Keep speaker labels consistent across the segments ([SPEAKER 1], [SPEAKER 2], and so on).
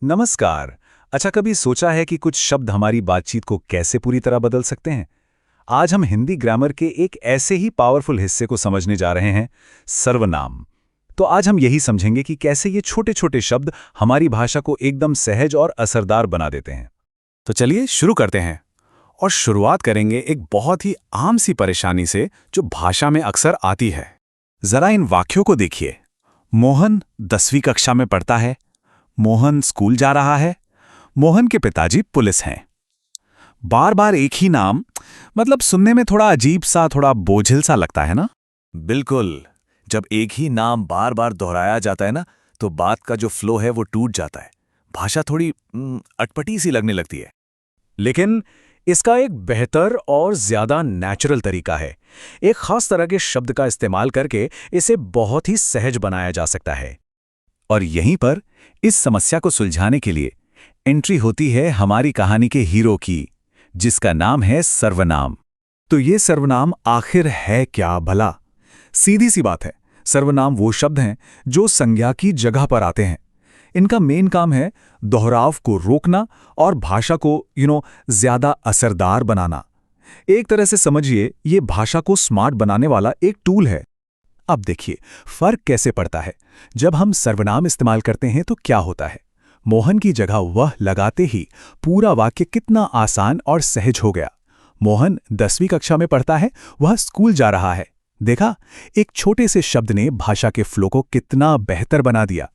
[SPEAKER 1] नमस्कार। अच्छा, कभी सोचा है कि कुछ शब्द हमारी बातचीत को कैसे पूरी तरह बदल सकते हैं? आज हम हिंदी ग्रामर के एक ऐसे ही पावरफुल हिस्से को समझने जा रहे हैं, सर्वनाम। तो आज हम यही समझेंगे कि कैसे ये छोटे-छोटे शब्द हमारी भाषा को एकदम सहज और असरदार बना देते हैं।
[SPEAKER 2] तो चलिए शुरू करते हैं और शुरुआत करेंगे एक बहुत ही आम सी परेशानी से जो भाषा में अक्सर आती है। जरा इन वाक्यों को देखिए। मोहन 10वीं कक्षा में पढ़ता है। मोहन स्कूल जा रहा है। मोहन के पिताजी पुलिस हैं। बार बार एक ही नाम, मतलब सुनने में थोड़ा अजीब सा, थोड़ा बोझिल सा लगता है ना?
[SPEAKER 3] बिल्कुल। जब एक ही नाम बार बार दोहराया जाता है ना, तो बात का जो फ्लो है वो टूट जाता है। भाषा थोड़ी अटपटी सी लगने लगती है।
[SPEAKER 1] लेकिन इसका एक बेहतर और ज्यादा नेचुरल तरीका है। एक खास तरह के शब्द का इस्तेमाल करके इसे बहुत ही सहज बनाया जा सकता है।
[SPEAKER 2] और यहीं पर इस समस्या को सुलझाने के लिए एंट्री होती है हमारी कहानी के हीरो की, जिसका नाम है सर्वनाम। तो ये सर्वनाम आखिर है क्या भला? सीधी सी बात है, सर्वनाम वो शब्द हैं जो संज्ञा की जगह पर आते हैं। इनका मेन काम है दोहराव को रोकना और भाषा को ज्यादा असरदार बनाना। एक तरह से समझिए, ये भाषा को स्मार्ट बनाने वाला एक टूल है। अब देखिए फर्क कैसे पड़ता है। जब हम सर्वनाम इस्तेमाल करते हैं तो क्या होता है? मोहन की जगह वह लगाते ही पूरा वाक्य कितना आसान और सहज हो गया। मोहन 10वीं कक्षा में पढ़ता है, वह स्कूल जा रहा है। देखा, एक छोटे से शब्द ने भाषा के फ्लो को कितना बेहतर बना दिया।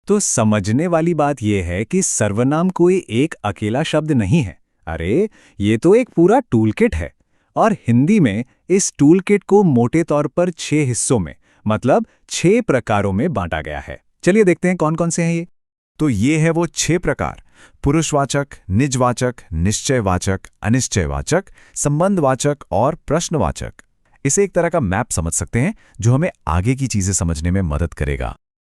[SPEAKER 1] तो समझने वाली बात यह है कि सर्वनाम कोई एक अकेला शब्द नहीं है। अरे, ये तो एक पूरा टूलकिट है। और हिंदी में इस टूलकिट को मोटे तौर पर 6 हिस्सों में, मतलब 6 प्रकारों में बांटा गया है। चलिए देखते हैं कौन कौन से हैं ये।
[SPEAKER 2] तो ये है वो 6 प्रकार: पुरुषवाचक, निजवाचक, निश्चयवाचक, अनिश्चयवाचक, संबंधवाचक और प्रश्नवाचक। इसे एक तरह का मैप समझ सकते हैं जो हमें आगे की चीजें समझने में मदद करेगा।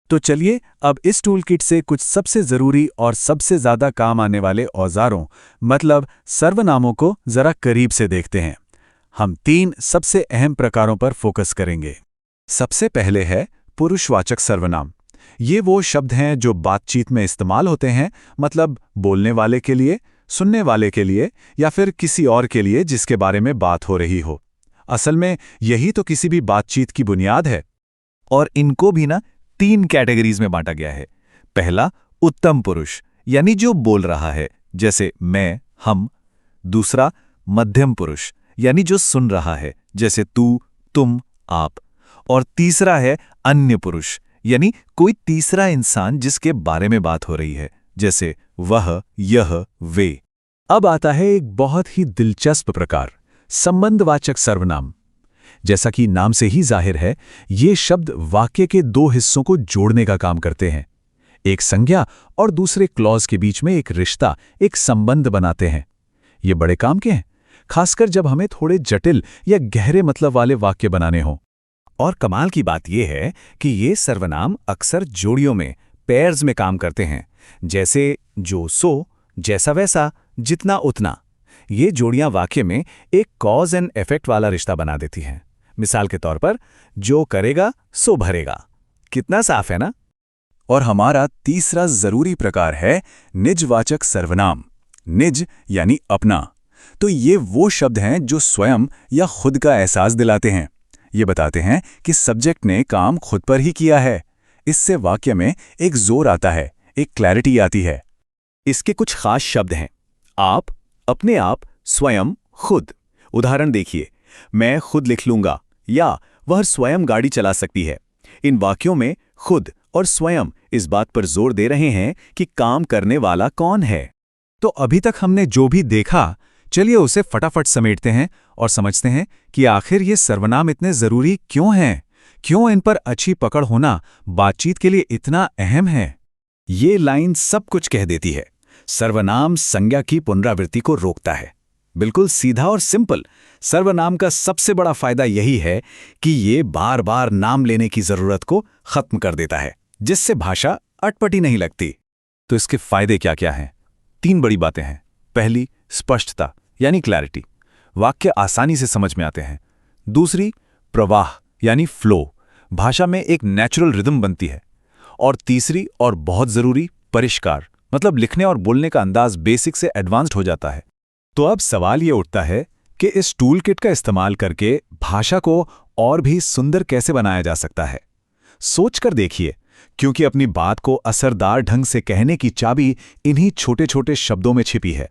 [SPEAKER 1] तो चलिए अब इस टूलकिट से कुछ सबसे जरूरी और सबसे ज्यादा काम आने वाले औजारों, मतलब सर्वनामों को जरा करीब से देखते हैं। हम 3 सबसे अहम प्रकारों पर फोकस करेंगे। सबसे पहले है पुरुषवाचक सर्वनाम। ये वो शब्द हैं जो बातचीत में इस्तेमाल होते हैं, मतलब बोलने वाले के लिए, सुनने वाले के लिए या फिर किसी और के लिए जिसके बारे में बात हो रही हो। असल में यही तो किसी भी बातचीत की बुनियाद है। और इनको भी 3 कैटेगरीज में बांटा गया है। पहला, उत्तम पुरुष, यानी जो बोल रहा है, जैसे मैं, हम। दूसरा, मध्यम पुरुष, यानी जो सुन रहा है, जैसे तू, तुम, आप। और तीसरा है अन्य पुरुष, यानी कोई तीसरा इंसान जिसके बारे में बात हो रही है, जैसे वह, यह, वे। अब आता है एक बहुत ही दिलचस्प प्रकार, संबंधवाचक सर्वनाम। जैसा कि नाम से ही जाहिर है, ये शब्द वाक्य के 2 हिस्सों को जोड़ने का काम करते हैं। एक संज्ञा और दूसरे क्लॉज के बीच में एक रिश्ता, एक संबंध बनाते हैं। ये बड़े काम के हैं, खासकर जब हमें थोड़े जटिल या गहरे मतलब वाले वाक्य बनाने हों।
[SPEAKER 2] और कमाल की बात यह है कि ये सर्वनाम अक्सर जोड़ियों में, पेयर्स में काम करते हैं, जैसे जो सो, जैसा वैसा, जितना उतना। ये जोड़ियां वाक्य में एक कॉज एंड इफेक्ट वाला रिश्ता बना देती हैं। मिसाल के तौर पर, जो करेगा सो भरेगा। कितना साफ है ना?
[SPEAKER 1] और हमारा तीसरा जरूरी प्रकार है निजवाचक सर्वनाम। निज यानी अपना। तो ये वो शब्द हैं जो स्वयं या खुद का एहसास दिलाते हैं। ये बताते हैं कि सब्जेक्ट ने काम खुद पर ही किया है। इससे वाक्य में एक जोर आता है, एक क्लैरिटी आती है।
[SPEAKER 2] इसके कुछ खास शब्द हैं: आप, अपने आप, स्वयं, खुद। उदाहरण देखिए, मैं खुद लिख लूंगा या वह स्वयं गाड़ी चला सकती है। इन वाक्यों में खुद और स्वयं इस बात पर जोर दे रहे हैं कि काम करने वाला कौन है।
[SPEAKER 1] तो अभी तक हमने जो भी देखा, चलिए उसे फटाफट समेटते हैं और समझते हैं कि आखिर ये सर्वनाम इतने जरूरी क्यों हैं, क्यों इन पर अच्छी पकड़ होना बातचीत के लिए इतना अहम है।
[SPEAKER 2] ये लाइन सब कुछ कह देती है। सर्वनाम संज्ञा की पुनरावृत्ति को रोकता है। बिल्कुल सीधा और सिंपल। सर्वनाम का सबसे बड़ा फायदा यही है कि ये बार बार नाम लेने की जरूरत को खत्म कर देता है, जिससे भाषा अटपटी नहीं लगती।
[SPEAKER 1] तो इसके फायदे क्या क्या हैं? 3 बड़ी बातें हैं। पहली, स्पष्टता यानी क्लैरिटी, वाक्य आसानी से समझ में आते हैं। दूसरी, प्रवाह यानी फ्लो, भाषा में एक नेचुरल रिदम बनती है। और तीसरी और बहुत जरूरी, परिष्कार,
[SPEAKER 2] मतलब लिखने और बोलने का अंदाज बेसिक से एडवांस्ड हो जाता है। तो अब सवाल ये उठता है कि इस टूल किट का इस्तेमाल करके भाषा को और भी सुंदर कैसे बनाया जा सकता है। सोचकर देखिए, क्योंकि अपनी बात को असरदार ढंग से कहने की चाबी इन्हीं छोटे छोटे शब्दों में छिपी है।